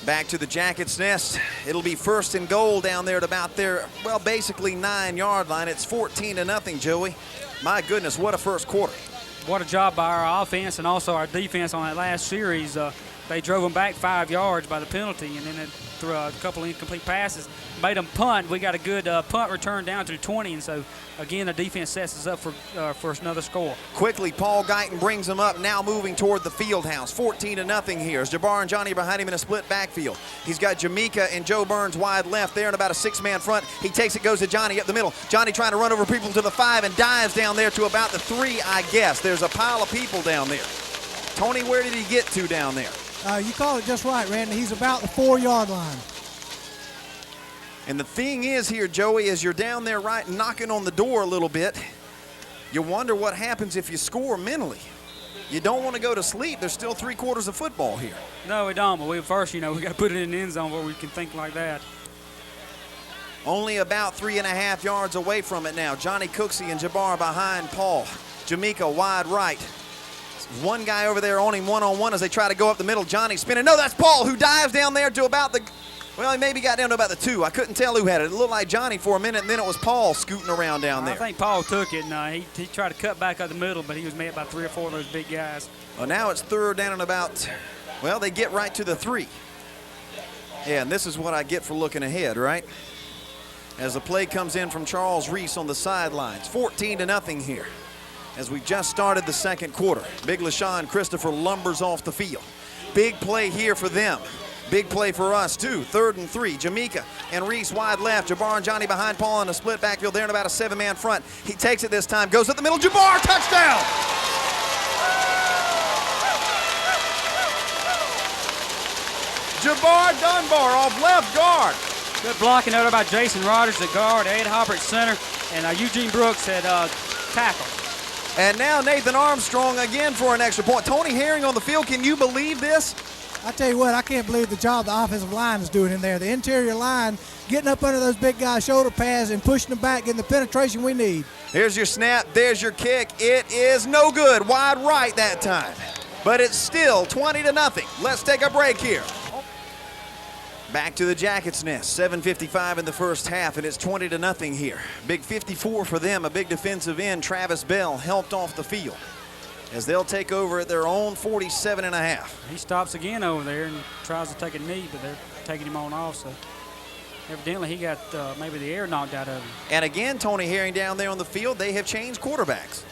Back to the Jackets' nest. It'll be first and goal down there at about their, well, basically 9-yard line. It's 14-0, Joey. My goodness, what a first quarter. What a job by our offense and also our defense on that last series. They drove them back 5 yards by the penalty, and then threw a couple of incomplete passes, made them punt. We got a good punt return down to the 20, and so, again, the defense sets us up for another score. Quickly, Paul Guyton brings them up, now moving toward the field house. 14-0 here. As Jabbar and Johnny behind him in a split backfield. He's got Jamaica and Joe Burns wide left there in about a 6-man front. He takes it, goes to Johnny up the middle. Johnny trying to run over people to the 5 and dives down there to about the 3, I guess. There's a pile of people down there. Tony, where did he get to down there? You call it just right, Randy. He's about the 4-yard line. And the thing is here, Joey, as you're down there right knocking on the door a little bit, you wonder what happens if you score mentally. You don't want to go to sleep. There's still 3 quarters of football here. No, we don't. But we got to put it in the end zone where we can think like that. Only about 3.5 yards away from it now. Johnny Cooksey and Jabbar behind Paul. Jamaica wide right. One guy over there on him one-on-one as they try to go up the middle. Johnny spinning. No, that's Paul who dives down there to about the, well, he maybe got down to about the 2. I couldn't tell who had it. It looked like Johnny for a minute, and then it was Paul scooting around down there. I think Paul took it, and he tried to cut back up the middle, but he was met by 3 or 4 of those big guys. Well, now it's third down and about, well, they get right to the 3. Yeah, and this is what I get for looking ahead, right? As the play comes in from Charles Reese on the sidelines. 14-0 here. As we just started the second quarter. Big LaShawn Christopher lumbers off the field. Big play here for them. Big play for us, too. 3rd and 3. Jamaica and Reese wide left. Jabbar and Johnny behind Paul in a split backfield there in about a 7-man front. He takes it this time, goes up the middle. Jabbar, touchdown! Jabbar Dunbar off left guard. Good blocking there by Jason Rogers at guard, Ed Hopper at center, and Eugene Brooks at tackle. And now Nathan Armstrong again for an extra point. Tony Herring on the field. Can you believe this? I tell you what, I can't believe the job the offensive line is doing in there. The interior line getting up under those big guys' shoulder pads and pushing them back, getting the penetration we need. Here's your snap. There's your kick. It is no good. Wide right that time. But it's still 20-0. Let's take a break here. Back to the Jackets' nest. 7:55 in the first half, and it's 20-0 here. Big 54 for them. A big defensive end, Travis Bell, helped off the field as they'll take over at their own 47.5. He stops again over there and tries to take a knee, but they're taking him on off. So evidently he got maybe the air knocked out of him. And again, Tony Herring down there on the field, they have changed quarterbacks.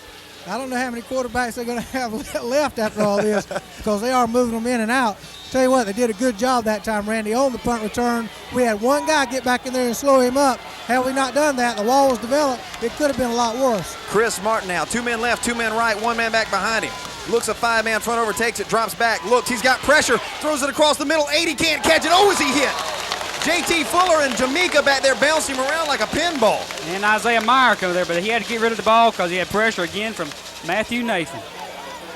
I don't know how many quarterbacks they're going to have left after all this because they are moving them in and out. Tell you what, they did a good job that time, Randy, on the punt return. We had one guy get back in there and slow him up. Had we not done that, the wall was developed, it could have been a lot worse. Chris Martin now, 2 men left, 2 men right, 1 man back behind him. Looks a 5-man front, overtakes it, drops back, looks, he's got pressure, throws it across the middle, 80 can't catch it. Oh, is he hit? J.T. Fuller and Jamaica back there bouncing him around like a pinball. And Isaiah Meyer come there, but he had to get rid of the ball because he had pressure again from Matthew Nathan.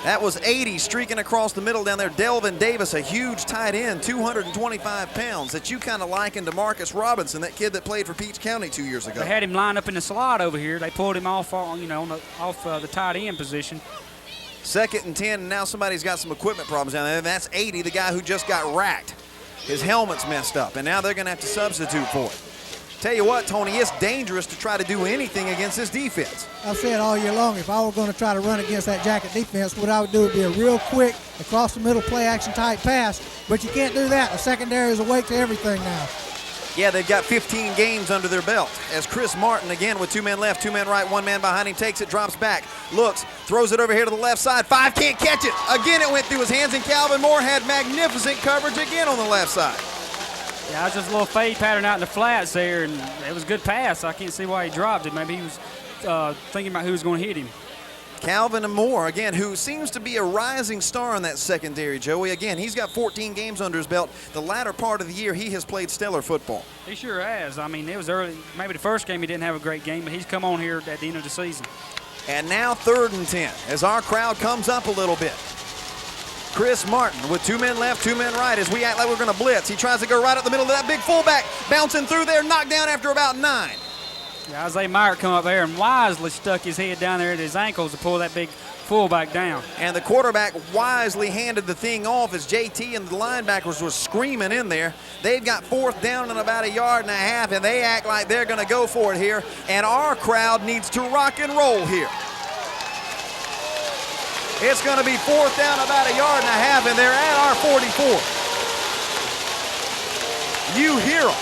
That was 80 streaking across the middle down there. Delvin Davis, a huge tight end, 225 pounds, that you kind of likened to Marcus Robinson, that kid that played for Peach County 2 years ago. They had him lined up in the slot over here. They pulled him off, off the tight end position. 2nd and 10, and now somebody's got some equipment problems down there. And that's 80, the guy who just got racked. His helmet's messed up, and now they're going to have to substitute for it. Tell you what, Tony, it's dangerous to try to do anything against this defense. I've said all year long, if I were going to try to run against that Jacket defense, what I would do would be a real quick, across the middle play action type pass, but you can't do that. The secondary is awake to everything now. Yeah, they've got 15 games under their belt. As Chris Martin, again with 2 men left, 2 men right, 1 man behind him, takes it, drops back, looks, throws it over here to the left side. 5 can't catch it. Again, it went through his hands, and Calvin Moore had magnificent coverage again on the left side. Yeah, it was just a little fade pattern out in the flats there, and it was a good pass. I can't see why he dropped it. Maybe he was thinking about who was going to hit him. Calvin Moore, again, who seems to be a rising star in that secondary, Joey. Again, he's got 14 games under his belt. The latter part of the year, he has played stellar football. He sure has. I mean, it was early. Maybe the first game he didn't have a great game, but he's come on here at the end of the season. And now 3rd and 10 as our crowd comes up a little bit. Chris Martin with 2 men left, 2 men right as we act like we're going to blitz. He tries to go right up the middle of that big fullback, bouncing through there, knocked down after about 9. Yeah, Isaiah Meyer come up there and wisely stuck his head down there at his ankles to pull that big fullback down. And the quarterback wisely handed the thing off as JT and the linebackers were screaming in there. They've got 4th down and about 1.5 yards, and they act like they're going to go for it here. And our crowd needs to rock and roll here. It's going to be 4th down about 1.5 yards, and they're at our 44. You hear them.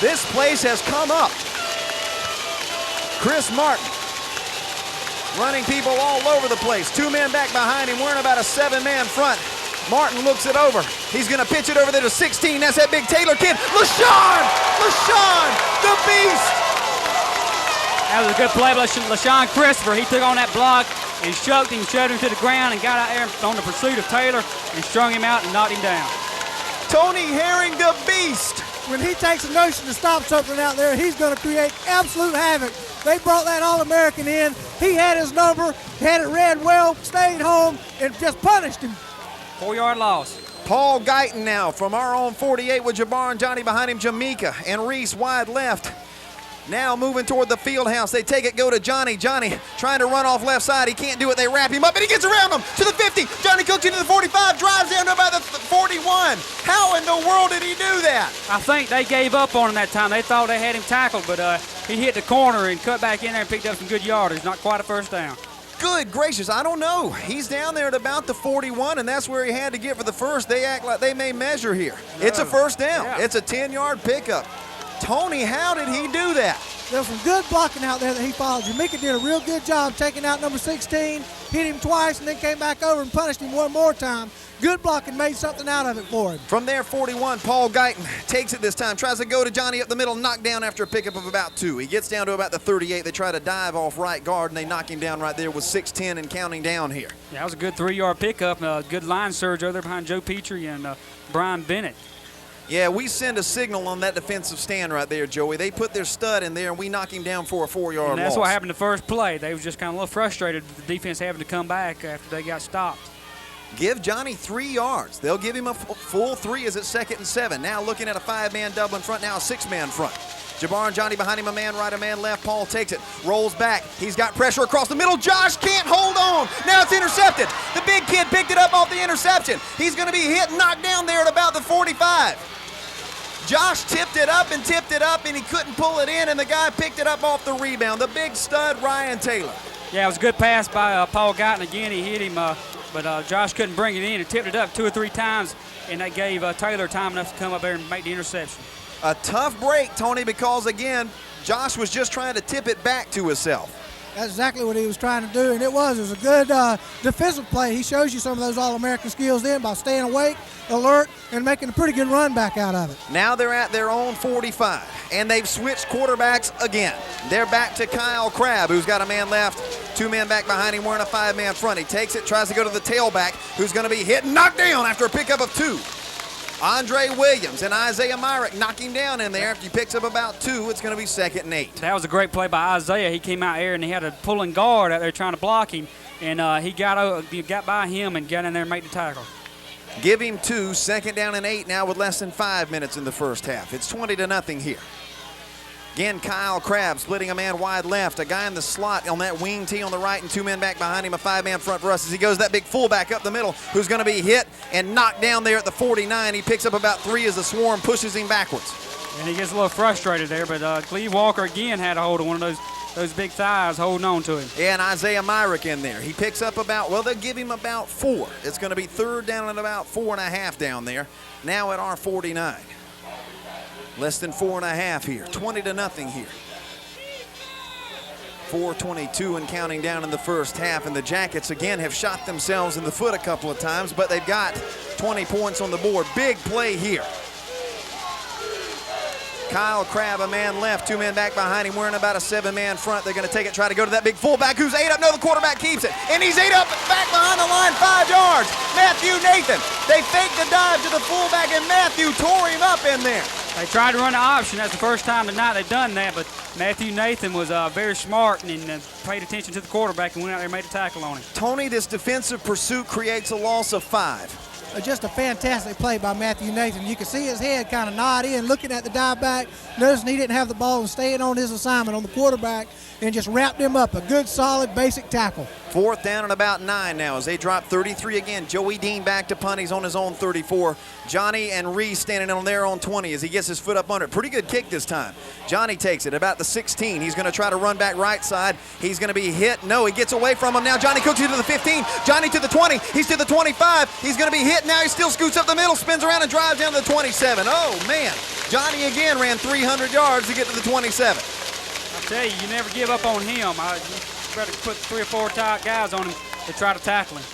This place has come up. Chris Martin running people all over the place. 2 men back behind him. We're in about a 7-man front. Martin looks it over. He's going to pitch it over there to 16. That's that big Taylor kid. LaShawn, the beast. That was a good play by LaShawn Christopher. He took on that block and shoved him to the ground and got out there on the pursuit of Taylor and strung him out and knocked him down. Tony Herring, the beast. When he takes a notion to stop something out there, he's going to create absolute havoc. They brought that All-American in. He had his number, had it read well, stayed home, and just punished him. 4-yard loss. Paul Guyton now from our own 48 with Jabbar and Johnny behind him, Jamaica and Reese wide left. Now moving toward the field house. They take it, go to Johnny. Johnny trying to run off left side. He can't do it. They wrap him up, and he gets around them to the 50. Johnny Cook into the 45, drives down to about the 41. How in the world did he do that? I think they gave up on him that time. They thought they had him tackled, but he hit the corner and cut back in there and picked up some good yardage. Not quite a first down. Good gracious, I don't know. He's down there at about the 41, and that's where he had to get for the first. They act like they may measure here. No. It's a first down. Yeah. It's a 10-yard pickup. Tony, how did he do that? There's some good blocking out there that he followed. Jamaica did a real good job taking out number 16, hit him twice, and then came back over and punished him one more time. Good blocking, made something out of it for him. From there, 41, Paul Guyton takes it this time, tries to go to Johnny up the middle, knocked down after a pickup of about 2. He gets down to about the 38. They try to dive off right guard, and they knock him down right there with 6:10 and counting down here. Yeah, that was a good 3-yard pickup. Good line surge over there behind Joe Petrie and Brian Bennett. Yeah, we send a signal on that defensive stand right there, Joey. They put their stud in there, and we knock him down for a 4-yard loss. And that's what happened the first play. They was just kind of a little frustrated with the defense having to come back after they got stopped. Give Johnny 3 yards. They'll give him a full 3 as it's 2nd and 7. Now looking at a 5-man double in front, now a 6-man front. Jabbar and Johnny behind him, a man right, a man left. Paul takes it, rolls back. He's got pressure across the middle. Josh can't hold on. Now it's intercepted. The big kid picked it up off the interception. He's going to be hit and knocked down there at about the 45. Josh tipped it up, and he couldn't pull it in, and the guy picked it up off the rebound. The big stud, Ryan Taylor. Yeah, it was a good pass by Paul Guyton. Again, he hit him, but Josh couldn't bring it in. He tipped it up 2 or 3 times, and that gave Taylor time enough to come up there and make the interception. A tough break, Tony, because, again, Josh was just trying to tip it back to himself. That's exactly what he was trying to do, and it was a good defensive play. He shows you some of those All-American skills then by staying awake, alert, and making a pretty good run back out of it. Now they're at their own 45, and they've switched quarterbacks again. They're back to Kyle Crabb, who's got a man left, 2 men back behind him wearing a 5-man front. He takes it, tries to go to the tailback, who's going to be hit and knocked down after a pickup of 2. Andre Williams and Isaiah Myrick knock him down in there. If he picks up about 2, it's going to be 2nd and 8. That was a great play by Isaiah. He came out there and he had a pulling guard out there trying to block him, and he got by him and got in there and made the tackle. Give him 2, 2nd down and 8 now with less than 5 minutes in the first half. It's 20-0 here. Again, Kyle Crabb splitting a man wide left. A guy in the slot on that wing tee on the right and 2 men back behind him. A 5-man front for us as he goes that big fullback up the middle who's going to be hit and knocked down there at the 49. He picks up about 3 as the swarm pushes him backwards. And he gets a little frustrated there, but Cleve Walker again had a hold of one of those big thighs holding on to him. Yeah, and Isaiah Myrick in there. He picks up about, well, they'll give him about 4. It's going to be 3rd down and about 4.5 down there. Now at our 49. Less than 4.5 here. 20-0 here. 4:22 and counting down in the first half. And the Jackets, again, have shot themselves in the foot a couple of times, but they've got 20 points on the board. Big play here. Kyle Crabb, a man left, 2 men back behind him, wearing about a 7-man front. They're going to take it, try to go to that big fullback who's 8 up. No, the quarterback keeps it. And he's 8 up, back behind the line, 5 yards. Matthew Nathan. They faked the dive to the fullback, and Matthew tore him up in there. They tried to run the option. That's the first time tonight they've done that, but Matthew Nathan was very smart and paid attention to the quarterback and went out there and made a tackle on him. Tony, this defensive pursuit creates a loss of 5. Just a fantastic play by Matthew Nathan. You can see his head kind of nod in, looking at the dive back, noticing he didn't have the ball and staying on his assignment on the quarterback. and just wrapped him up. A good, solid, basic tackle. 4th down and about 9 now as they drop 33 again. Joey Dean back to punt. He's on his own 34. Johnny and Reese standing on their own 20 as he gets his foot up under it. Pretty good kick this time. Johnny takes it about the 16. He's going to try to run back right side. He's going to be hit. No, he gets away from him. Now Johnny cooks it to the 15. Johnny to the 20. He's to the 25. He's going to be hit. Now he still scoots up the middle, spins around and drives down to the 27. Oh, man. Johnny again ran 300 yards to get to the 27. I tell you never give up on him. You better put 3 or 4 guys on him to try to tackle him.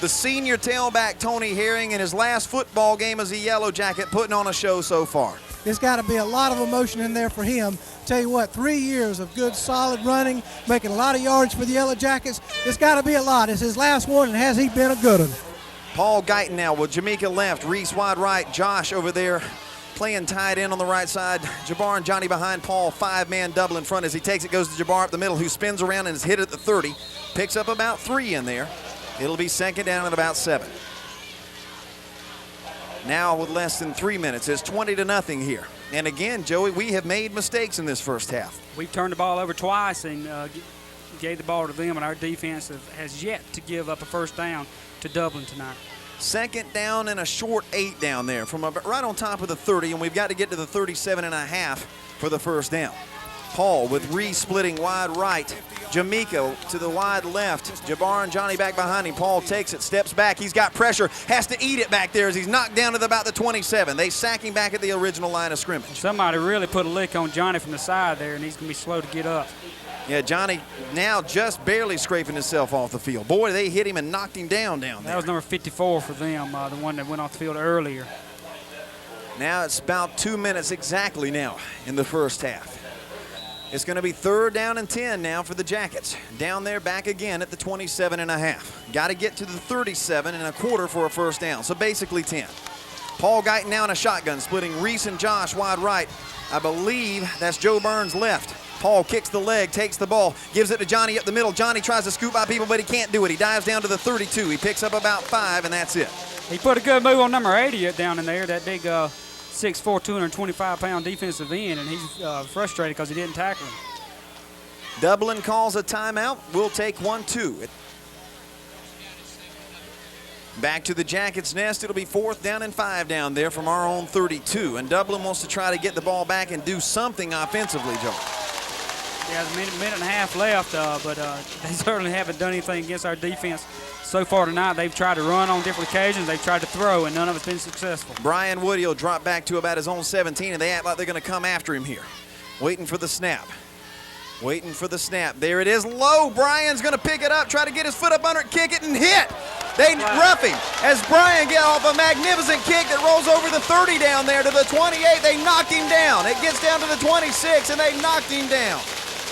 The senior tailback, Tony Herring, in his last football game as a Yellow Jacket, putting on a show so far. There's got to be a lot of emotion in there for him. Tell you what, 3 years of good, solid running, making a lot of yards for the Yellow Jackets. It's got to be a lot. It's his last one, and has he been a good one? Paul Guyton now with Jamaica left, Reese wide right, Josh over there playing tight end on the right side. Jabbar and Johnny behind Paul, 5-man double in front as he takes it, goes to Jabbar up the middle, who spins around and is hit at the 30. Picks up about 3 in there. It'll be 2nd down and about 7. Now with less than 3 minutes, it's 20-0 here. And again, Joey, we have made mistakes in this first half. We've turned the ball over twice and gave the ball to them, and our defense has yet to give up a first down to Dublin tonight. 2nd down and a short 8 down there from right on top of the 30, and we've got to get to the 37.5 for the first down. Paul with Reese splitting wide right. Jamaica to the wide left. Jabbar and Johnny back behind him. Paul takes it, steps back. He's got pressure, has to eat it back there as he's knocked down to about the 27. They sack him back at the original line of scrimmage. Somebody really put a lick on Johnny from the side there, and he's going to be slow to get up. Yeah, Johnny now just barely scraping himself off the field. Boy, they hit him and knocked him down there. That was number 54 for them, the one that went off the field earlier. Now it's about 2 minutes exactly now in the first half. It's going to be 3rd down and 10 now for the Jackets. Down there, back again at the 27.5. Got to get to the 37.25 for a first down, so basically 10. Paul Guyton now in a shotgun, splitting Reese and Josh wide right. I believe that's Joe Burns left. Paul kicks the leg, takes the ball, gives it to Johnny up the middle. Johnny tries to scoop by people, but he can't do it. He dives down to the 32. He picks up about 5, and that's it. He put a good move on number 80 down in there, that big 6'4", 225-pound defensive end, and he's frustrated because he didn't tackle him. Dublin calls a timeout. We'll take 1-2. Back to the Jackets' nest. It'll be 4th down and 5 down there from our own 32. And Dublin wants to try to get the ball back and do something offensively, Joe. Yeah, there's a minute and a half left, but they certainly haven't done anything against our defense so far tonight. They've tried to run on different occasions. They've tried to throw, and none of it's been successful. Brian Woody will drop back to about his own 17, and they act like they're going to come after him here. Waiting for the snap. Waiting for the snap. There it is, low. Brian's going to pick it up, try to get his foot up under it, kick it, and hit. They rough him as Brian gets off a magnificent kick that rolls over the 30 down there to the 28. They knocked him down. It gets down to the 26, and they knocked him down.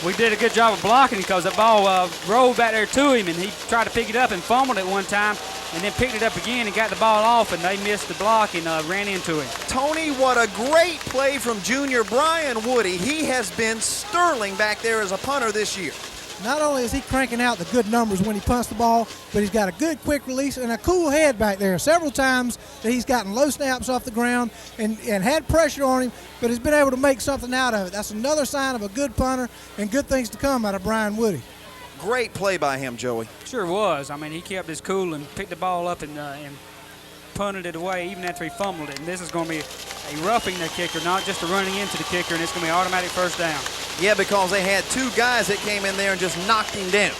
We did a good job of blocking because the ball rolled back there to him, and he tried to pick it up and fumbled it one time, and then picked it up again and got the ball off, and they missed the block and ran into him. Tony, what a great play from junior Brian Woody. He has been sterling back there as a punter this year. Not only is he cranking out the good numbers when he punts the ball, but he's got a good quick release and a cool head back there. Several times that he's gotten low snaps off the ground and had pressure on him, but he's been able to make something out of it. That's another sign of a good punter and good things to come out of Brian Woody. Great play by him, Joey. Sure was. I mean, he kept his cool and picked the ball up and punted it away even after he fumbled it. And this is going to be a roughing the kicker, not just a running into the kicker, and it's going to be an automatic first down. Yeah, because they had 2 guys that came in there and just knocked him down.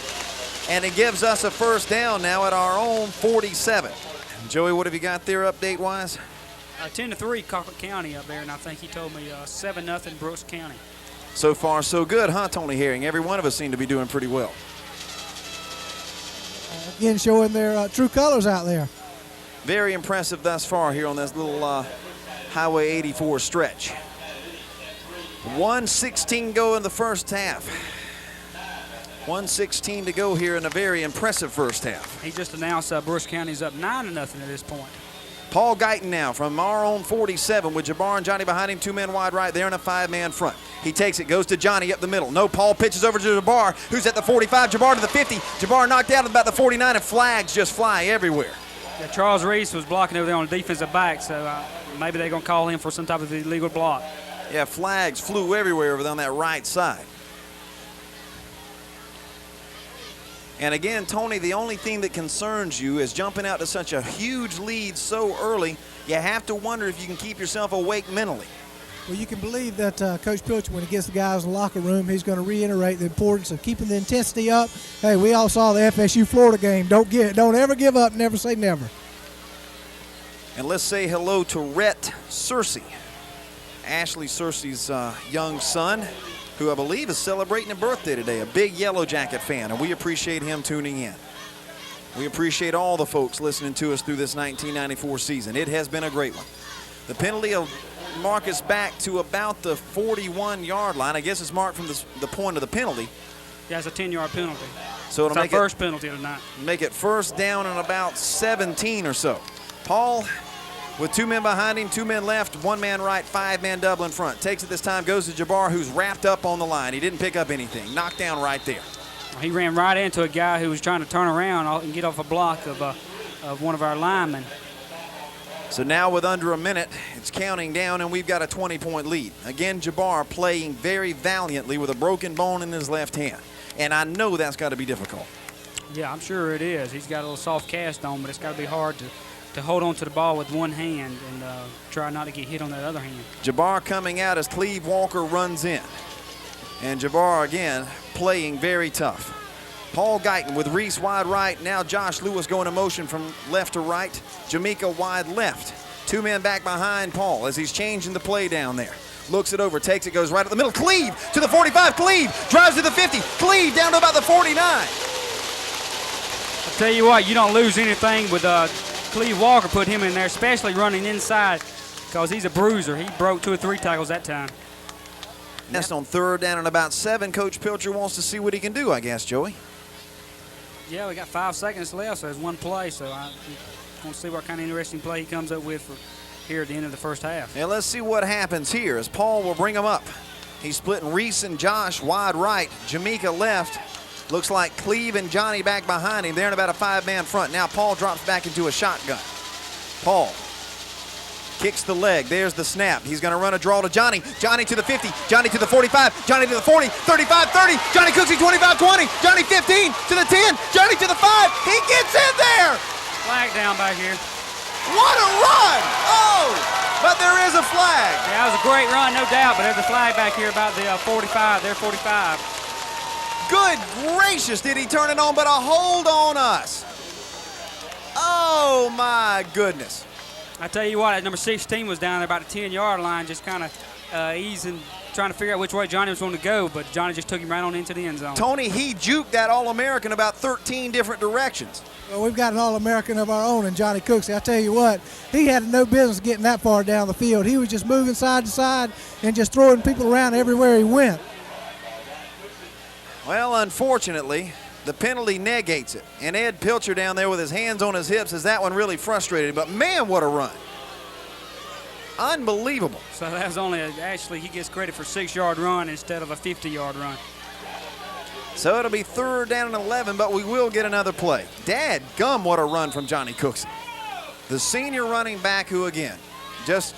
And it gives us a first down now at our own 47. Joey, what have you got there update-wise? 10-3 Cockett County up there, and I think he told me 7-0 Brooks County. So far, so good, huh, Tony Herring? Every one of us seem to be doing pretty well. Again, showing their true colors out there. Very impressive thus far here on this little Highway 84 stretch. 1:16 go in the first half. 1:16 to go here in a very impressive first half. He just announced Brooks County's up 9-0 at this point. Paul Guyton now from our own 47 with Jabbar and Johnny behind him, 2 men wide right there in a 5-man front. He takes it, goes to Johnny up the middle. No, Paul pitches over to Jabbar, who's at the 45. Jabbar to the 50. Jabbar knocked out at about the 49, and flags just fly everywhere. Yeah, Charles Reese was blocking over there on the defensive back, so maybe they're going to call him for some type of illegal block. Yeah, flags flew everywhere over on that right side. And again, Tony, the only thing that concerns you is jumping out to such a huge lead so early. You have to wonder if you can keep yourself awake mentally. Well, you can believe that Coach Pilcher, when he gets the guys in the locker room, he's going to reiterate the importance of keeping the intensity up. Hey, we all saw the FSU-Florida game. Don't ever give up. Never say never. And let's say hello to Rhett Searcy, Ashley Searcy's young son, who I believe is celebrating a birthday today, a big Yellow Jacket fan, and we appreciate him tuning in. We appreciate all the folks listening to us through this 1994 season. It has been a great one. The penalty will mark us back to about the 41-yard line. I guess it's marked from the point of the penalty. Yeah, it's a 10-yard penalty. So it'll make our first penalty of the night. Make it first down and about 17 or so. Paul, with 2 men behind him, 2 men left, 1 man right, 5 man double in front. Takes it this time, goes to Jabbar, who's wrapped up on the line. He didn't pick up anything. Knocked down right there. He ran right into a guy who was trying to turn around and get off a block of one of our linemen. So now with under a minute, it's counting down, and we've got a 20-point lead. Again, Jabbar playing very valiantly with a broken bone in his left hand. And I know that's got to be difficult. Yeah, I'm sure it is. He's got a little soft cast on, but it's got to be hard to hold on to the ball with one hand and try not to get hit on that other hand. Jabbar coming out as Cleve Walker runs in. And Jabbar, again, playing very tough. Paul Guyton with Reese wide right. Now Josh Lewis going in motion from left to right. Jamaica wide left. 2 men back behind Paul as he's changing the play down there. Looks it over, takes it, goes right up the middle. Cleve to the 45. Cleve drives to the 50. Cleve down to about the 49. I'll tell you what, you don't lose anything with Cleve Walker. Put him in there, especially running inside, because he's a bruiser. He broke 2 or 3 tackles that time. That's on 3rd down and about 7. Coach Pilcher wants to see what he can do, I guess, Joey. Yeah, we got 5 seconds left, so there's 1 play. So I want to see what kind of interesting play he comes up with here at the end of the first half. Yeah, let's see what happens here as Paul will bring him up. He's splitting Reese and Josh wide right, Jamaica left. Looks like Cleve and Johnny back behind him. They're in about a 5-man front. Now Paul drops back into a shotgun. Paul kicks the leg. There's the snap. He's going to run a draw to Johnny. Johnny to the 50. Johnny to the 45. Johnny to the 40. 35, 30. Johnny Cooksey 25, 20. Johnny 15 to the 10. Johnny to the 5. He gets in there. Flag down back here. What a run. Oh, but there is a flag. Yeah, that was a great run, no doubt, but there's a flag back here about the 45. They're 45. Good gracious, did he turn it on, but a hold on us. Oh, my goodness. I tell you what, number 16 was down there about the 10-yard line, just kind of easing, trying to figure out which way Johnny was going to go, but Johnny just took him right on into the end zone. Tony, he juked that All-American about 13 different directions. Well, we've got an All-American of our own in Johnny Cooksey. I tell you what, he had no business getting that far down the field. He was just moving side to side and just throwing people around everywhere he went. Well, unfortunately, the penalty negates it. And Ed Pilcher down there with his hands on his hips, as that one really frustrated. But man, what a run. Unbelievable. So that was only, actually, he gets credit for a 6-yard run instead of a 50-yard run. So it'll be 3rd down and 11, but we will get another play. Dad gum, what a run from Johnny Cooksey. The senior running back who, again, just,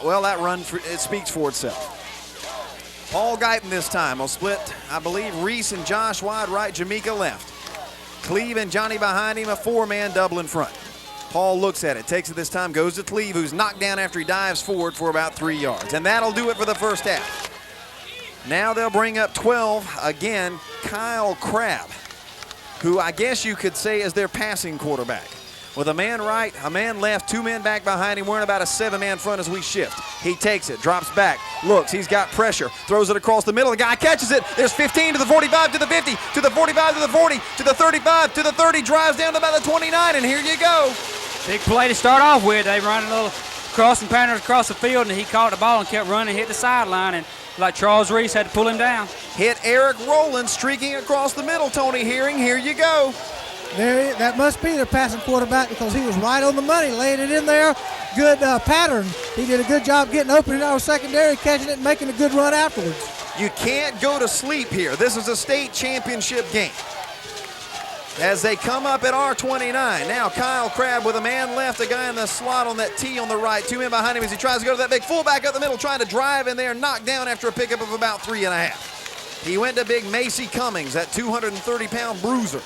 well, that run, it speaks for itself. Paul Guyton this time will split, I believe, Reese and Josh wide right, Jamaica left. Cleve and Johnny behind him, a 4-man double in front. Paul looks at it, takes it this time, goes to Cleve, who's knocked down after he dives forward for about 3 yards. And that'll do it for the first half. Now they'll bring up 12, again, Kyle Crabb, who I guess you could say is their passing quarterback. With a man right, a man left, 2 men back behind him. We're in about a 7-man front as we shift. He takes it, drops back, looks, he's got pressure, throws it across the middle. The guy catches it. There's 15 to the 45, to the 50, to the 45, to the 40, to the 35, to the 30, drives down to about the 29, and here you go. Big play to start off with. They run a little crossing patterns across the field, and he caught the ball and kept running, hit the sideline, and like Charles Reese had to pull him down. Hit Eric Rowland streaking across the middle, Tony Hearing. Here you go. That must be their passing quarterback because he was right on the money, laying it in there. Good pattern. He did a good job getting open in our secondary, catching it and making a good run afterwards. You can't go to sleep here. This is a state championship game. As they come up at our 29. Now Kyle Crabb with a man left, a guy in the slot on that T on the right. 2 men behind him as he tries to go to that big fullback up the middle, trying to drive in there, knocked down after a pickup of about 3.5. He went to big Macy Cummings, that 230-pound bruiser,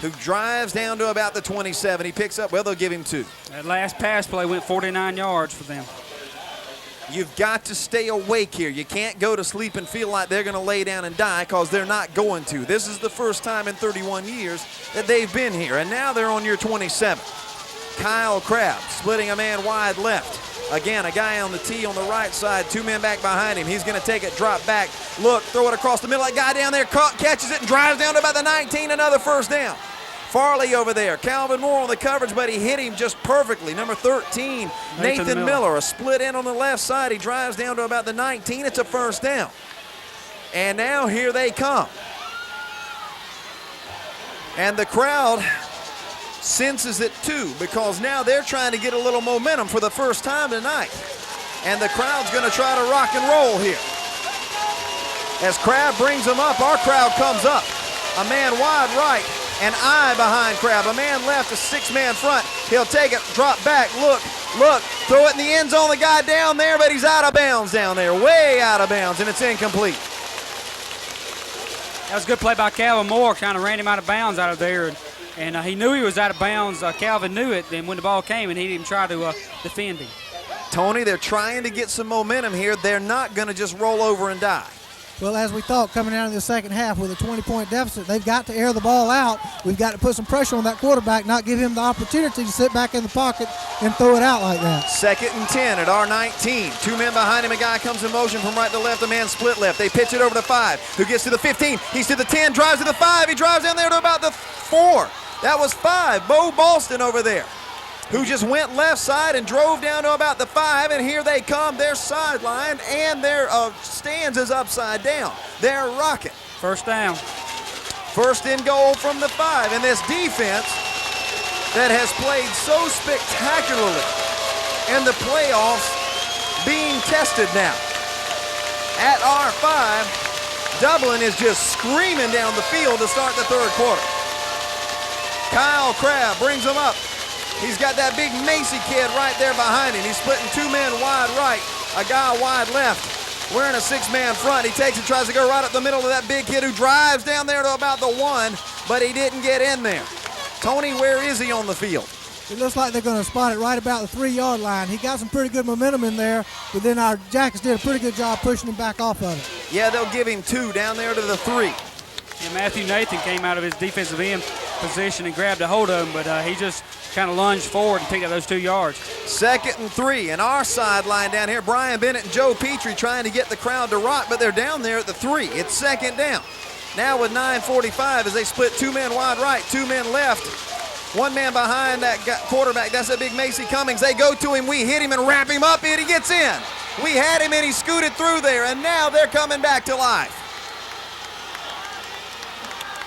who drives down to about the 27. He picks up, well, they'll give him 2. That last pass play went 49 yards for them. You've got to stay awake here. You can't go to sleep and feel like they're going to lay down and die, because they're not going to. This is the first time in 31 years that they've been here, and now they're on your 27. Kyle Crabb splitting a man wide left. Again, a guy on the tee on the right side, 2 men back behind him. He's going to take it, drop back, look, throw it across the middle. That guy down there catches it and drives down to about the 19, another first down. Farley over there. Calvin Moore on the coverage, but he hit him just perfectly. Number 13, Nathan Miller, a split in on the left side. He drives down to about the 19. It's a first down. And now here they come. And the crowd senses it too, because now they're trying to get a little momentum for the first time tonight. And the crowd's going to try to rock and roll here. As Crabb brings them up, our crowd comes up. A man wide right, an eye behind Crabb. A man left, a 6-man front. He'll take it, drop back, look, throw it in the end zone. The guy down there, but he's out of bounds down there, way out of bounds, and it's incomplete. That was a good play by Calvin Moore, kind of ran him out of bounds out of there. And he knew he was out of bounds. Calvin knew it, and when the ball came, and he didn't try to defend him. Tony, they're trying to get some momentum here. They're not going to just roll over and die. Well, as we thought, coming out of the second half with a 20-point deficit, they've got to air the ball out. We've got to put some pressure on that quarterback, not give him the opportunity to sit back in the pocket and throw it out like that. 2nd and 10 at our 19. 2 men behind him. A guy comes in motion from right to left. A man split left. They pitch it over to 5, who gets to the 15. He's to the 10, drives to the 5. He drives down there to about the 4. That was 5. Bo Boston over there, who just went left side and drove down to about the 5, and here they come. Their sideline and their stands is upside down. They're rocking. First down. First and goal from the 5, and this defense that has played so spectacularly in the playoffs being tested now. At our 5, Dublin is just screaming down the field to start the third quarter. Kyle Crabb brings him up. He's got that big Macy kid right there behind him. He's splitting 2 men wide right, a guy wide left, wearing a 6-man front. He takes it, tries to go right up the middle of that big kid who drives down there to about the 1, but he didn't get in there. Tony, where is he on the field? It looks like they're going to spot it right about the 3-yard line. He got some pretty good momentum in there, but then our Jackets did a pretty good job pushing him back off of it. Yeah, they'll give him 2 down there to the 3. And Matthew Nathan came out of his defensive end position and grabbed a hold of him, but he just kind of lunged forward and picked up those 2 yards. 2nd and 3, and our sideline down here, Brian Bennett and Joe Petrie trying to get the crowd to rock, but they're down there at the 3. It's 2nd down. Now with 9:45 as they split 2 men wide right, 2 men left. 1 man behind that quarterback. That's a big Macy Cummings. They go to him. We hit him and wrap him up, and he gets in. We had him, and he scooted through there, and now they're coming back to life.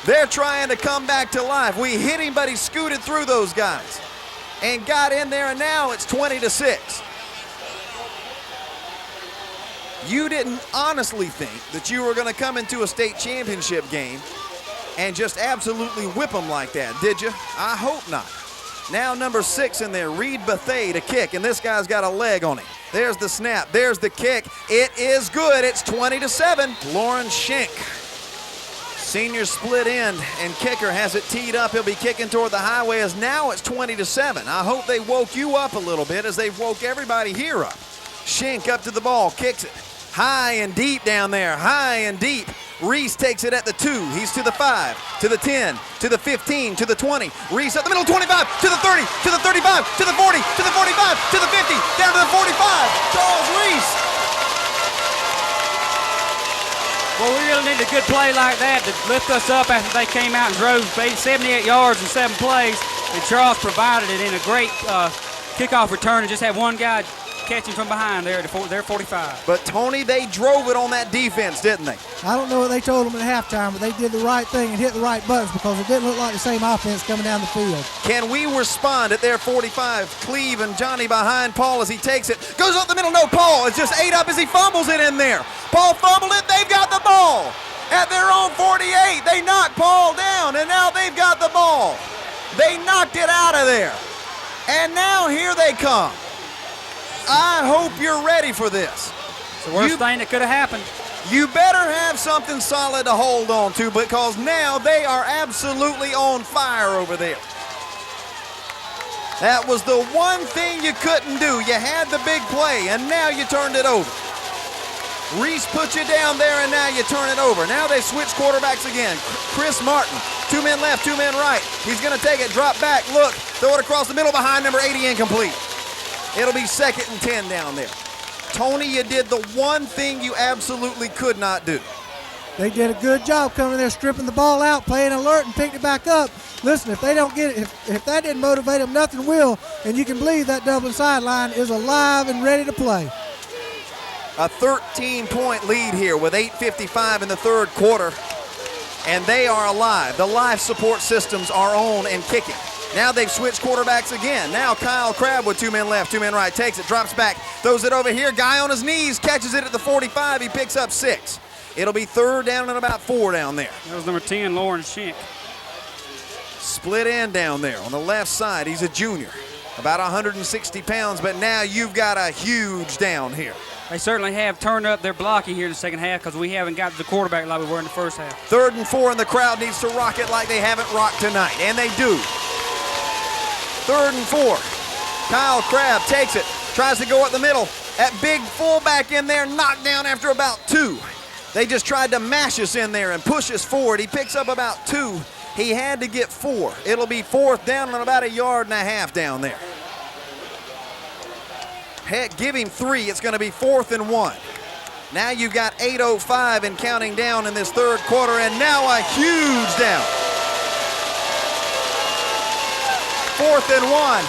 They're trying to come back to life. We hit him, but he scooted through those guys and got in there, and now it's 20-6. You didn't honestly think that you were going to come into a state championship game and just absolutely whip them like that, did you? I hope not. Now number 6 in there, Reed Bethay to kick, and this guy's got a leg on him. There's the snap. There's the kick. It is good. It's 20-7. Lauren Schenk, senior split end and kicker, has it teed up. He'll be kicking toward the highway as now it's 20-7. I hope they woke you up a little bit as they woke everybody here up. Schenk up to the ball, kicks it. High and deep down there, high and deep. Reese takes it at the 2. He's to the 5, to the 10, to the 15, to the 20. Reese up the middle, 25, to the 30, to the 35, to the 40, to the 45, to the 50, down to the 45. Charles Reese. Well, we really need a good play like that to lift us up after they came out and drove 78 yards in 7 plays. And Charles provided it in a great kickoff return and just had 1 guy catching from behind there at their 45. But, Tony, they drove it on that defense, didn't they? I don't know what they told them at halftime, but they did the right thing and hit the right buttons because it didn't look like the same offense coming down the field. Can we respond at their 45? Cleve and Johnny behind Paul as he takes it. Goes up the middle. No, Paul is just ate up as he fumbles it in there. Paul fumbled it. They've got the ball. At their own 48, they knock Paul down, and now they've got the ball. They knocked it out of there. And now here they come. I hope you're ready for this. It's the worst thing that could have happened. You better have something solid to hold on to, because now they are absolutely on fire over there. That was the one thing you couldn't do. You had the big play, and now you turned it over. Reese put you down there, and now you turn it over. Now they switch quarterbacks again. Chris Martin, 2 men left, 2 men right. He's going to take it, drop back, look, throw it across the middle behind number 80, incomplete. It'll be 2nd and 10 down there. Tony, you did the one thing you absolutely could not do. They did a good job coming there, stripping the ball out, playing alert, and picked it back up. Listen, if they don't get it, if that didn't motivate them, nothing will. And you can believe that Dublin sideline is alive and ready to play. A 13-point lead here with 8:55 in the third quarter, and they are alive. The life support systems are on and kicking. Now they've switched quarterbacks again. Now Kyle Crabb with 2 men left, 2 men right, takes it, drops back, throws it over here. Guy on his knees, catches it at the 45. He picks up 6. It'll be 3rd down and about 4 down there. That was number 10, Lawrence Schenck. Split end down there on the left side. He's a junior, about 160 pounds, but now you've got a huge down here. They certainly have turned up their blocking here in the second half, because we haven't got to the quarterback like we were in the first half. 3rd and 4, and the crowd needs to rock it like they haven't rocked tonight, and they do. 3rd and 4. Kyle Crabb takes it, tries to go up the middle. That big fullback in there, knocked down after about 2. They just tried to mash us in there and push us forward. He picks up about 2. He had to get 4. It'll be 4th down and about 1.5 yards down there. Heck, give him 3. It's going to be 4th and 1. Now you've got 8:05 and counting down in this third quarter, and now a huge down. 4th and 1.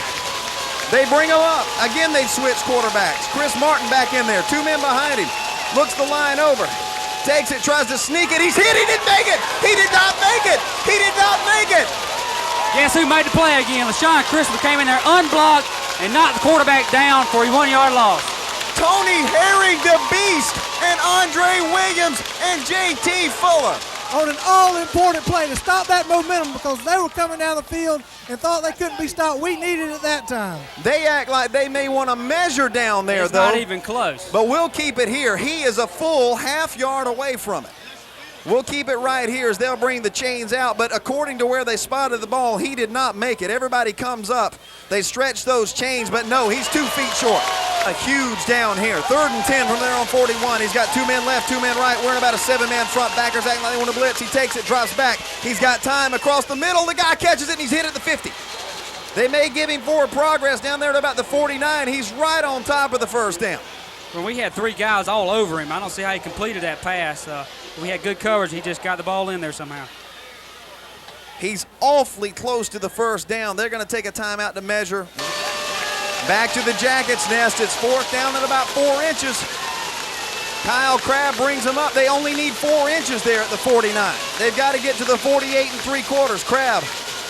They bring him up. Again, they switch quarterbacks. Chris Martin back in there. 2 men behind him. Looks the line over. Takes it, tries to sneak it. He's hit. He didn't make it. He did not make it. He did not make it. Guess who made the play again? LaShawn Christopher came in there unblocked and knocked the quarterback down for a 1-yard loss. Tony Herring, the Beast, and Andre Williams and J.T. Fuller. On an all-important play to stop that momentum, because they were coming down the field and thought they couldn't be stopped. We needed it that time. They act like they may want to measure down there, it's though. Not even close. But we'll keep it here. He is a full half-yard away from it. We'll keep it right here as they'll bring the chains out, but according to where they spotted the ball, he did not make it. Everybody comes up. They stretch those chains, but no, he's 2 feet short. A huge down here. 3rd and 10 from there on 41. He's got 2 men left, 2 men right. We're in about a 7-man front. Backers acting like they want to blitz. He takes it, drops back. He's got time across the middle. The guy catches it, and he's hit at the 50. They may give him forward progress down there at about the 49. He's right on top of the first down. Well, we had 3 guys all over him. I don't see how he completed that pass. We had good coverage. He just got the ball in there somehow. He's awfully close to the first down. They're going to take a timeout to measure. Back to the Jackets' nest. It's 4th down at about 4 inches. Kyle Crabb brings them up. They only need 4 inches there at the 49. They've got to get to the 48 3/4. Crabb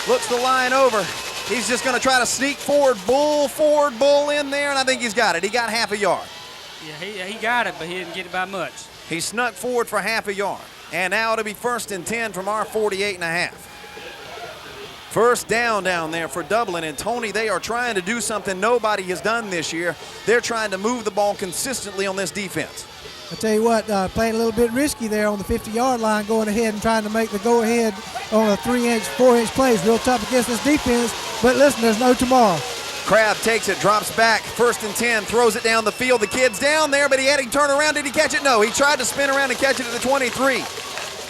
looks the line over. He's just going to try to sneak forward bull in there, and I think he's got it. He got half a yard. Yeah, he got it, but he didn't get it by much. He snuck forward for half a yard. And now it'll be 1st and 10 from our 48.5. First down there for Dublin. And Tony, they are trying to do something nobody has done this year. They're trying to move the ball consistently on this defense. I tell you what, playing a little bit risky there on the 50-yard line, going ahead and trying to make the go-ahead on a 3-inch, 4-inch plays. Real tough against this defense, but listen, there's no tomorrow. Crabb takes it, drops back, 1st and 10, throws it down the field. The kid's down there, but he had him turn around. Did he catch it? No, he tried to spin around and catch it at the 23.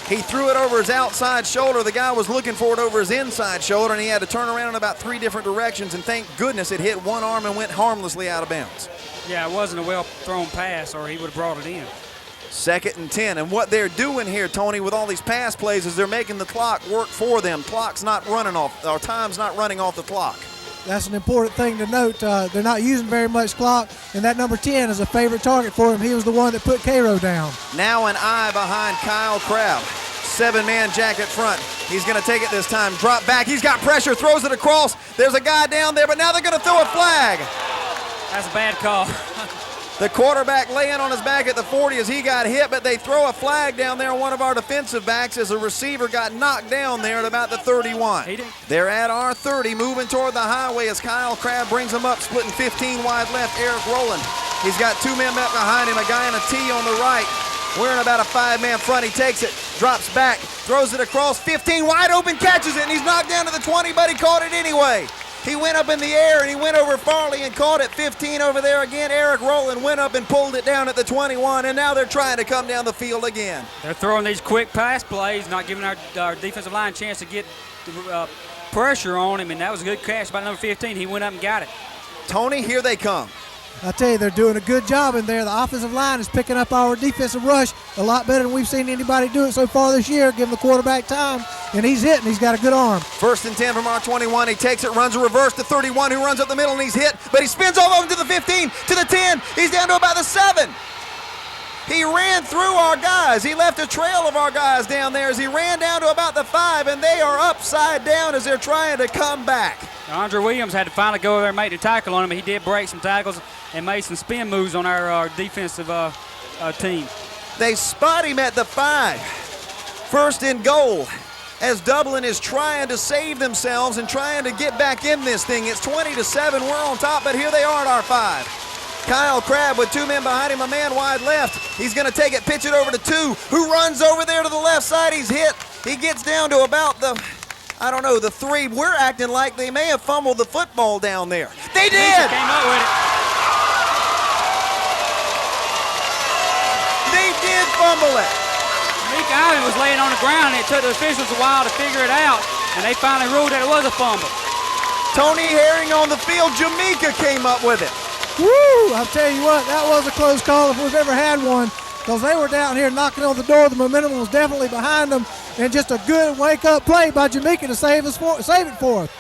He threw it over his outside shoulder. The guy was looking for it over his inside shoulder, and he had to turn around in about 3 different directions, and thank goodness it hit one arm and went harmlessly out of bounds. Yeah, it wasn't a well-thrown pass, or he would have brought it in. 2nd and 10, and what they're doing here, Tony, with all these pass plays is they're making the clock work for them. Clock's not running off, or time's not running off the clock. That's an important thing to note. They're not using very much clock, and that number 10 is a favorite target for him. He was the one that put Cairo down. Now an eye behind Kyle Crabb. 7-man jacket front. He's going to take it this time. Drop back. He's got pressure. Throws it across. There's a guy down there, but now they're going to throw a flag. That's a bad call. The quarterback laying on his back at the 40 as he got hit, but they throw a flag down there on one of our defensive backs as a receiver got knocked down there at about the 31. They're at our 30, moving toward the highway as Kyle Crabb brings them up, splitting 15 wide left. Eric Rowland. He's got 2 men back behind him, a guy in a T on the right. We're in about a 5-man front. He takes it, drops back, throws it across 15, wide open, catches it, and he's knocked down to the 20, but he caught it anyway. He went up in the air, and he went over Farley and caught it 15 over there again. Eric Rowland went up and pulled it down at the 21, and now they're trying to come down the field again. They're throwing these quick pass plays, not giving our defensive line a chance to get pressure on him, and that was a good catch by number 15. He went up and got it. Tony, here they come. I tell you, they're doing a good job in there. The offensive line is picking up our defensive rush a lot better than we've seen anybody do it so far this year. Giving the quarterback time, and he's hitting. He's got a good arm. 1st and 10 from our 21. He takes it, runs a reverse to 31, who runs up the middle, and he's hit. But he spins all over to the 15, to the 10. He's down to about the 7. He ran through our guys. He left a trail of our guys down there as he ran down to about the 5, and they are upside down as they're trying to come back. Andre Williams had to finally go over there and make the tackle on him. He did break some tackles and made some spin moves on our defensive team. They spot him at the 5. 1st and goal as Dublin is trying to save themselves and trying to get back in this thing. It's 20-7. We're on top, but here they are at our 5. Kyle Crabb with 2 men behind him, a man wide left. He's going to take it, pitch it over to 2, who runs over there to the left side. He's hit. He gets down to about the, I don't know, the 3. We're acting like they may have fumbled the football down there. They did! Came up with it. They did fumble it. Mika Ivan was laying on the ground, and it took the officials a while to figure it out, and they finally ruled that it was a fumble. Tony Herring on the field. Jamaica came up with it. Woo! I'll tell you what, that was a close call if we've ever had one, because they were down here knocking on the door. The momentum was definitely behind them, and just a good wake-up play by Jamaica to save it for us.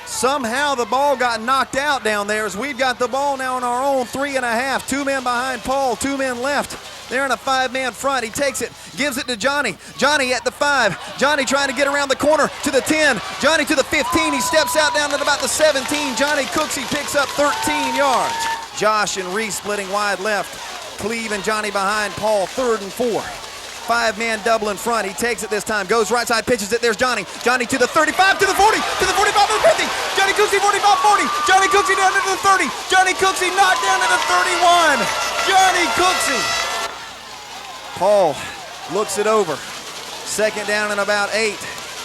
Somehow the ball got knocked out down there as we've got the ball now on our own 3.5. 2 men behind Paul, 2 men left. They're in a 5-man front. He takes it, gives it to Johnny. Johnny at the 5. Johnny trying to get around the corner to the 10. Johnny to the 15. He steps out down at about the 17. Johnny Cooksey picks up 13 yards. Josh and Reese splitting wide left. Cleve and Johnny behind Paul, 3rd and 4. 5-man double in front. He takes it this time, goes right side, pitches it. There's Johnny. Johnny to the 35, to the 40, to the 45, to the 50. Johnny Cooksey, 45, 40. Johnny Cooksey down to the 30. Johnny Cooksey knocked down to the 31. Johnny Cooksey. Paul looks it over. 2nd down and about 8.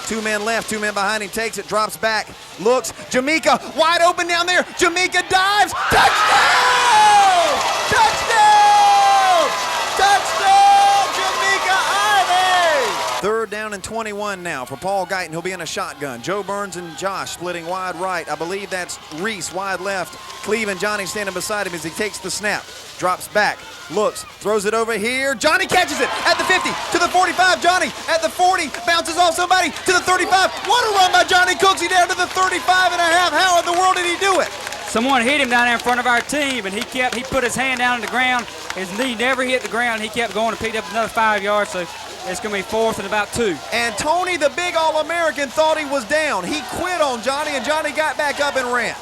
2 men left, 2 men behind him. Takes it, drops back, looks. Jamaica wide open down there. Jamaica dives. Touchdown! Touchdown! Touchdown! Jamaica Ivy! 3rd down and 21 now for Paul Guyton. He'll be in a shotgun. Joe Burns and Josh splitting wide right. I believe that's Reese wide left. Cleve and Johnny standing beside him as he takes the snap. Drops back, looks, throws it over here. Johnny catches it at the 50, to the 45. Johnny at the 40, bounces off somebody to the 35. What a run by Johnny Cooksey down to the 35 and a half. How in the world did he do it? Someone hit him down there in front of our team, and he put his hand down on the ground. His knee never hit the ground. He kept going and picked up another 5 yards, so it's going to be 4th and about 2. And Tony, the big All-American, thought he was down. He quit on Johnny, and Johnny got back up and ran.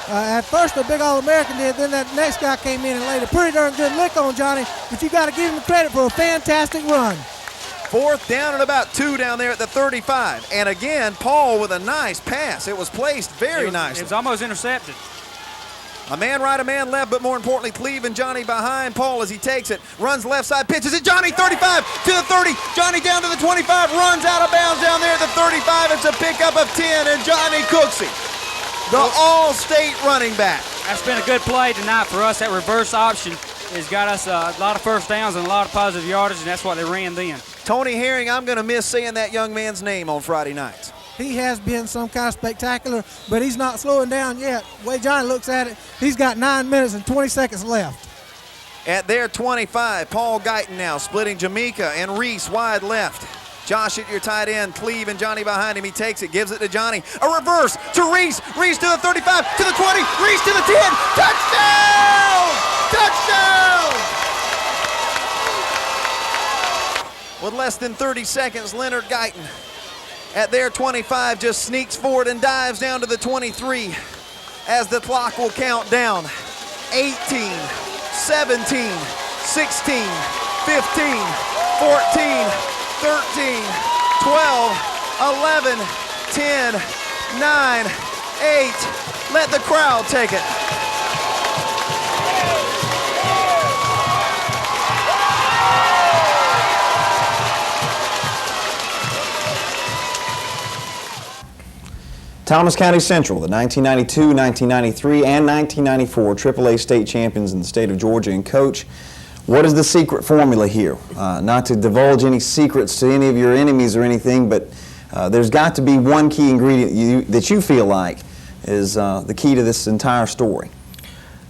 At first, the big All-American did, then that next guy came in and laid a pretty darn good lick on Johnny, but you got to give him credit for a fantastic run. 4th down and about 2 down there at the 35. And again, Paul with a nice pass. It was placed very nicely. It was almost intercepted. A man right, a man left, but more importantly, Cleve and Johnny behind Paul as he takes it. Runs left side, pitches it. Johnny, 35 to the 30. Johnny down to the 25, runs out of bounds down there at the 35. It's a pickup of 10, and Johnny Cooksey, the All-State running back. That's been a good play tonight for us. That reverse option has got us a lot of first downs and a lot of positive yardage, and that's what they ran then. Tony Herring, I'm going to miss saying that young man's name on Friday nights. He has been some kind of spectacular, but he's not slowing down yet. The way Johnny looks at it, he's got 9 minutes and 20 seconds left. At their 25, Paul Guyton now splitting Jamaica and Reese wide left. Josh at your tight end, Cleve and Johnny behind him. He takes it, gives it to Johnny. A reverse to Reese. Reese to the 35, to the 20, Reese to the 10. Touchdown! Touchdown! With less than 30 seconds, Leonard Guyton at their 25 just sneaks forward and dives down to the 23 as the clock will count down. 18, 17, 16, 15, 14, 13, 12, 11, 10, 9, 8. Let the crowd take it. Thomas County Central, the 1992, 1993, and 1994 AAA State champions in the state of Georgia. And Coach, what is the secret formula here? Not to divulge any secrets to any of your enemies or anything, but there's got to be one key ingredient that you feel like is the key to this entire story.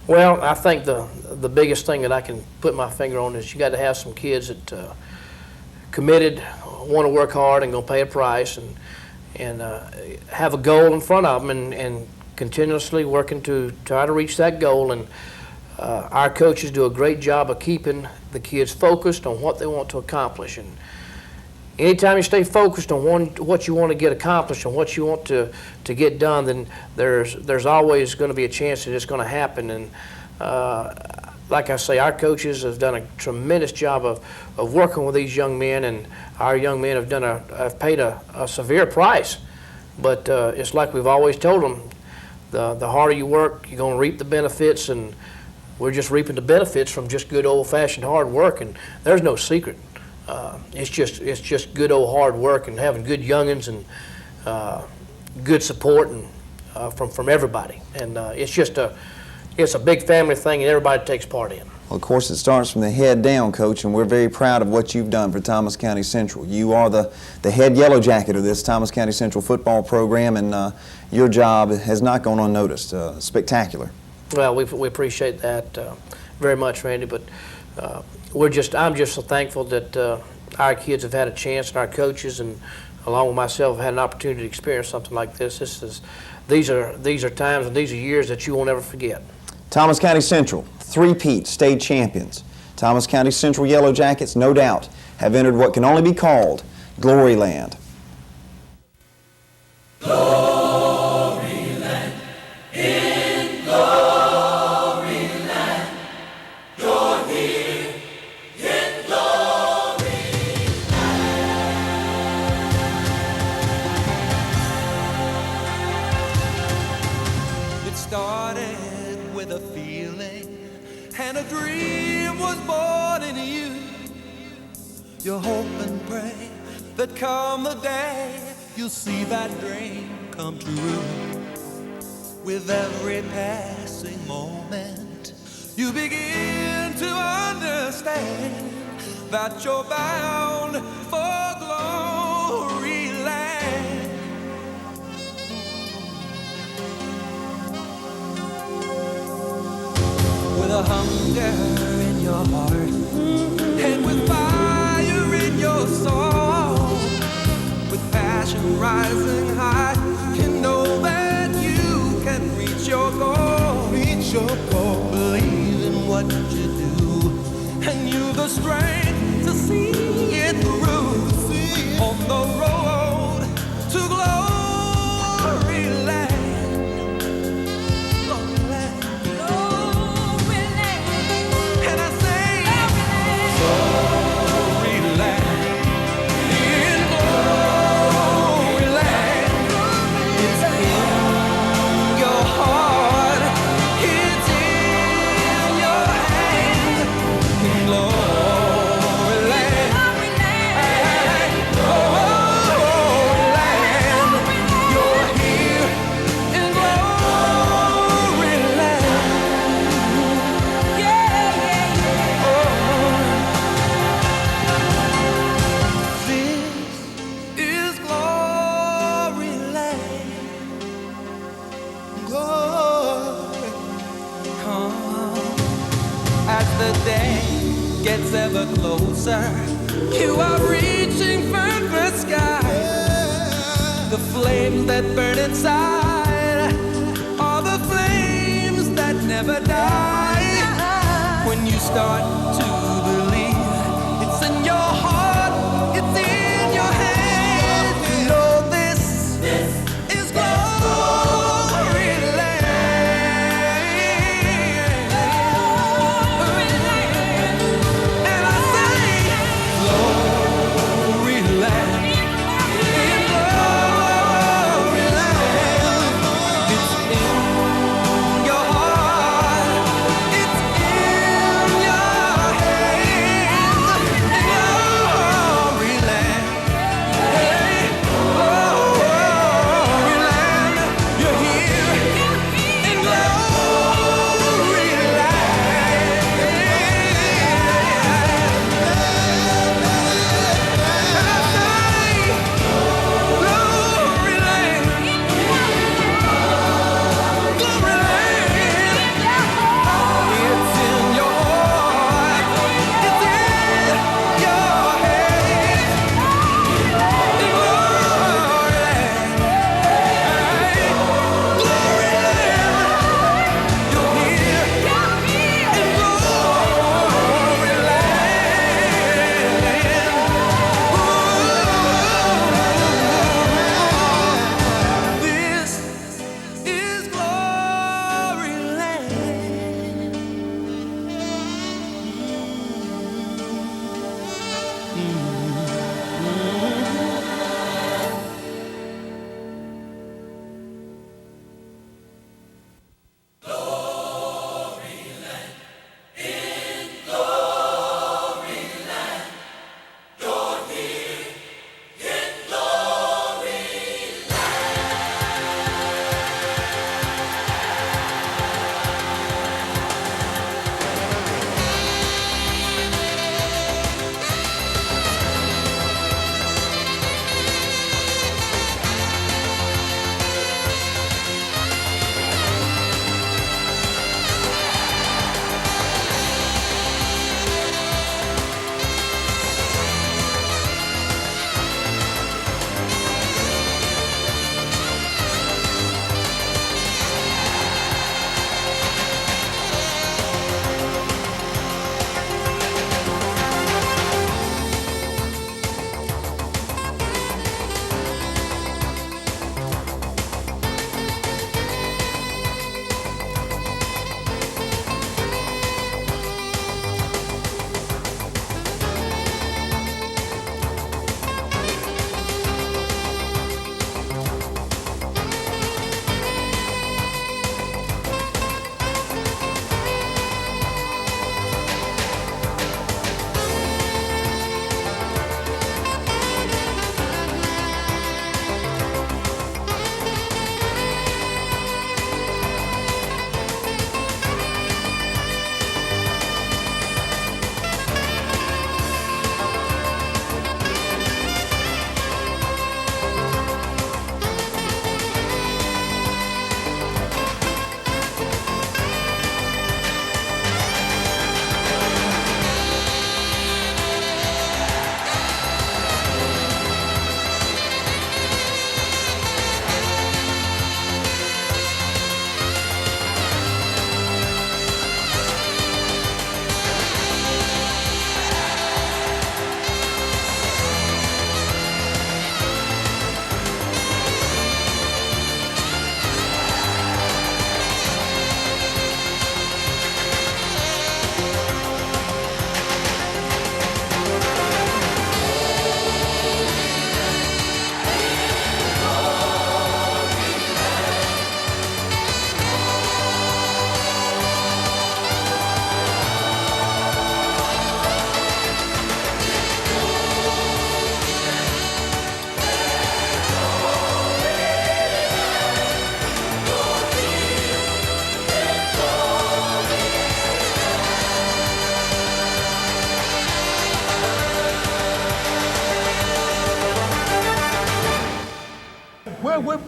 Well, I think the biggest thing that I can put my finger on is you got to have some kids that committed, want to work hard, and going to pay a price, and have a goal in front of them, and continuously working to try to reach that goal. And our coaches do a great job of keeping the kids focused on what they want to accomplish. And anytime you stay focused on what you want to get accomplished and what you want to get done, then there's always going to be a chance that it's going to happen. And like I say, our coaches have done a tremendous job of working with these young men, and our young men have paid a severe price. But it's like we've always told them, the harder you work, you're going to reap the benefits, and we're just reaping the benefits from just good old-fashioned hard work. And there's no secret. It's just good old hard work and having good youngins and good support and from everybody. And it's a big family thing, and everybody takes part in. Well, of course, it starts from the head down, Coach, and we're very proud of what you've done for Thomas County Central. You are the head yellow jacket of this Thomas County Central football program, and your job has not gone unnoticed. Spectacular. Well, we appreciate that very much, Randy, but I'm just so thankful that our kids have had a chance, and our coaches, and along with myself, have had an opportunity to experience something like this. These are times and these are years that you won't ever forget. Thomas County Central, three-peat state champions. Thomas County Central Yellow Jackets, no doubt, have entered what can only be called Glory Land. Glory Land, in Glory Land, you're here in Glory Land. It started with a feeling, and a dream was born in you. You hope and pray that come the day you'll see that dream come true. With every passing moment, you begin to understand that you're bound for glory land. With a hunger in your heart, and with fire in your soul, with passion rising high, you know that you can reach your goal. Reach your goal. Believe in what you do, and you've the strength to see it through. On the road to glory land. Glory land. Glory land. And I say, glory land. In glory land. It's in your heart. It's in your hand. In glory land. Glory land. You're here in glory land. Yeah, yeah, yeah. This is glory land. Glory. As the day gets ever closer, you are reaching for the sky. The flames that burn inside are the flames that never die. When you start to believe, it's in your heart, it's in your hand. You know this is glory land. And I say, glory land. In glory land. It's in your heart. It's in your hand.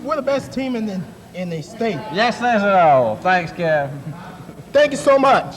we're the best team in the state. Yes, that's all. Thanks, Kev. Thank you so much.